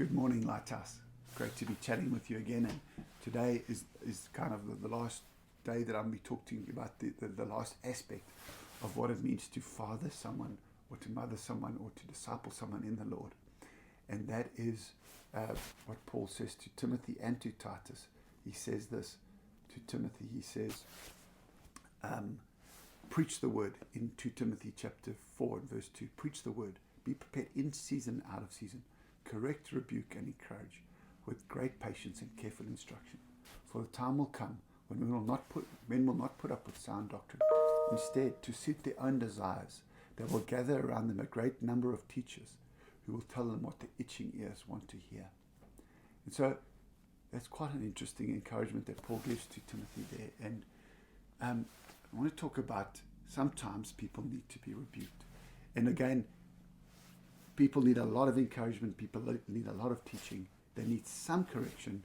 Good morning, Lighthouse. Great to be chatting with you again. And today is kind of the last day that I'm going to be talking about the last aspect of what it means to father someone or to mother someone or to disciple someone in the Lord. And that is what Paul says to Timothy and to Titus. He says this to Timothy. He says, preach the word in 2 Timothy chapter 4 and verse 2. Preach the word. Be prepared in season, out of season. Correct, rebuke, and encourage with great patience and careful instruction. For the time will come when men will not put up with sound doctrine. Instead, to suit their own desires, they will gather around them a great number of teachers who will tell them what the itching ears want to hear. And so that's quite an interesting encouragement that Paul gives to Timothy there. And I want to talk about sometimes people need to be rebuked. And again, people need a lot of encouragement. People need a lot of teaching. They need some correction,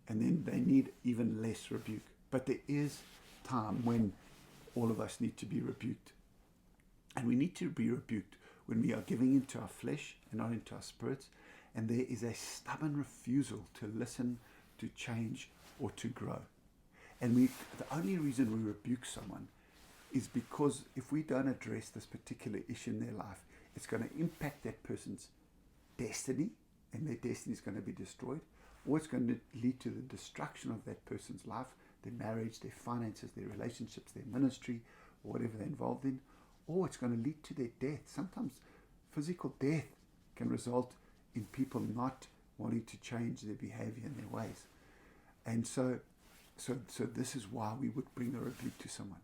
and then they need even less rebuke. But there is time when all of us need to be rebuked. And we need to be rebuked when we are giving into our flesh and not into our spirits. And there is a stubborn refusal to listen, to change, or to grow. And the only reason we rebuke someone is because if we don't address this particular issue in their life, it's going to impact that person's destiny, and their destiny is going to be destroyed, or it's going to lead to the destruction of that person's life, their marriage, their finances, their relationships, their ministry, or whatever they're involved in, or it's going to lead to their death. Sometimes physical death can result in people not wanting to change their behavior and their ways. And so this is why we would bring a rebuke to someone.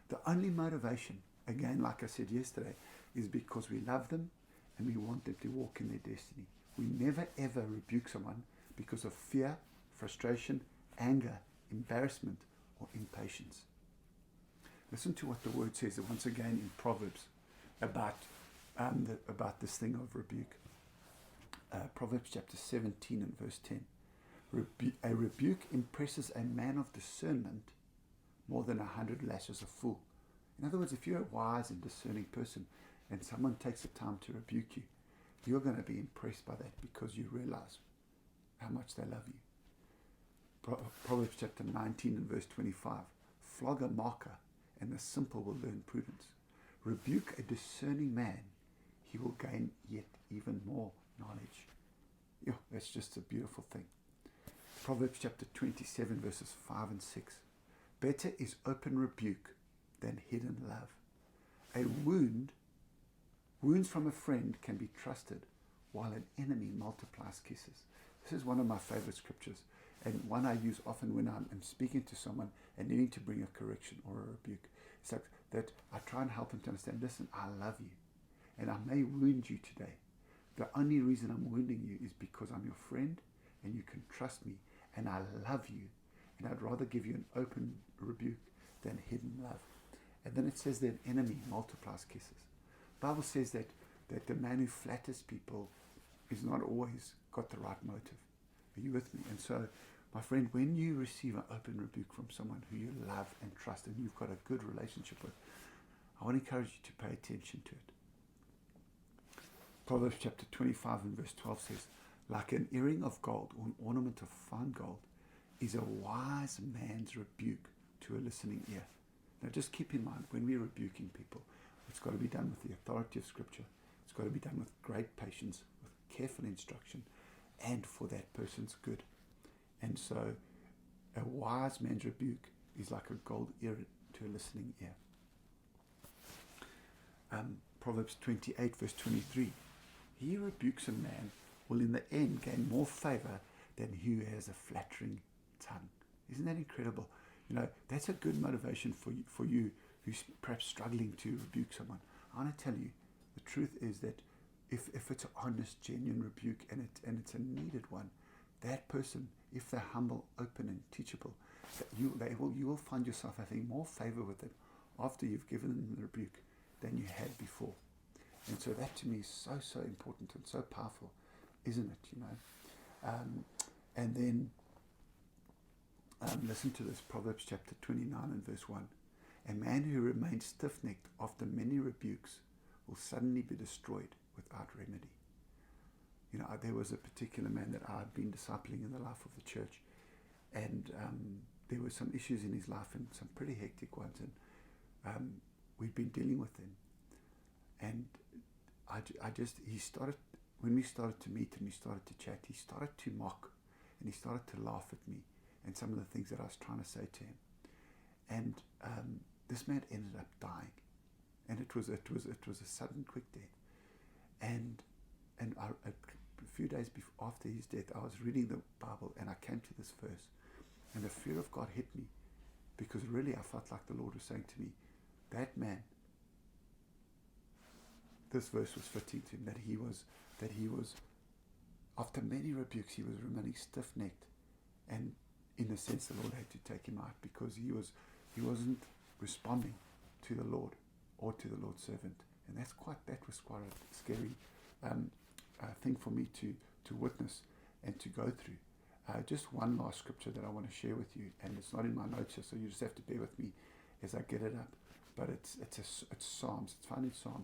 The only motivation, again, like I said yesterday, is because we love them and we want them to walk in their destiny. We never ever rebuke someone because of fear, frustration, anger, embarrassment, or impatience. Listen to what the word says once again in Proverbs about this thing of rebuke. Proverbs chapter 17 and verse 10. A rebuke impresses a man of discernment more than 100 lashes a fool. In other words, if you're a wise and discerning person and someone takes the time to rebuke you, you're going to be impressed by that because you realize how much they love you. Proverbs chapter 19 and verse 25. Flog a mocker, and the simple will learn prudence. Rebuke a discerning man, he will gain yet even more knowledge. Yeah, that's just a beautiful thing. Proverbs chapter 27 verses 5 and 6. Better is open rebuke than hidden love. Wounds from a friend can be trusted, while an enemy multiplies kisses. This is one of my favorite scriptures, and one I use often when I'm speaking to someone and needing to bring a correction or a rebuke. It's like that I try and help them to understand, listen, I love you, and I may wound you today. The only reason I'm wounding you is because I'm your friend, and you can trust me, and I love you, and I'd rather give you an open rebuke than hidden love. And then it says that an enemy multiplies kisses. The Bible says that the man who flatters people is not always got the right motive. Are you with me? And so, my friend, when you receive an open rebuke from someone who you love and trust and you've got a good relationship with, I want to encourage you to pay attention to it. Proverbs chapter 25 and verse 12 says, like an earring of gold or an ornament of fine gold is a wise man's rebuke to a listening ear. Now just keep in mind, when we're rebuking people, it's got to be done with the authority of Scripture. It's got to be done with great patience, with careful instruction, and for that person's good. And so a wise man's rebuke is like a gold earring to a listening ear. Proverbs 28 verse 23. He who rebukes a man will in the end gain more favor than he who has a flattering tongue. Isn't that incredible? You know, that's a good motivation for you who's perhaps struggling to rebuke someone. I want to tell you, the truth is that if it's an honest, genuine rebuke and it's a needed one, that person, if they're humble, open, and teachable, you will find yourself having more favor with them after you've given them the rebuke than you had before. And so that to me is so important and so powerful, isn't it? You know, and then listen to this, Proverbs chapter 29 and verse 1. A man who remains stiff-necked after many rebukes will suddenly be destroyed without remedy. There was a particular man that I had been discipling in the life of the church, and there were some issues in his life, and some pretty hectic ones, and we'd been dealing with them. And he started, when we started to meet and we started to chat, he started to mock, and he started to laugh at me and some of the things that I was trying to say to him. And this man ended up dying, and it was a sudden, quick death. And a few days after his death, I was reading the Bible, and I came to this verse, and the fear of God hit me, because really I felt like the Lord was saying to me, that man, this verse was fitting to him, that he was, after many rebukes, he was remaining stiff-necked, and in a sense the Lord had to take him out, because he wasn't responding to the Lord or to the Lord's servant. And that was quite a scary thing for me to witness and to go through. Just one last scripture that I want to share with you, and it's not in my notes here, so you just have to bear with me as I get it up. But it's Psalms. It's found in Psalm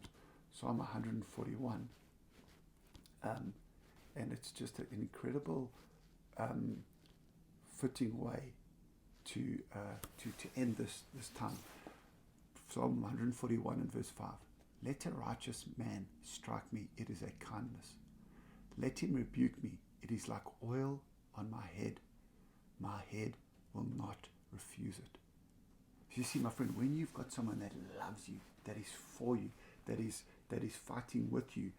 141, and it's just an incredible fitting way to end this time. Psalm 141 and verse 5. Let a righteous man strike me, it is a kindness. Let him rebuke me, it is like oil on my head. My head will not refuse it. You see, my friend, when you've got someone that loves you, that is for you, that is fighting with you,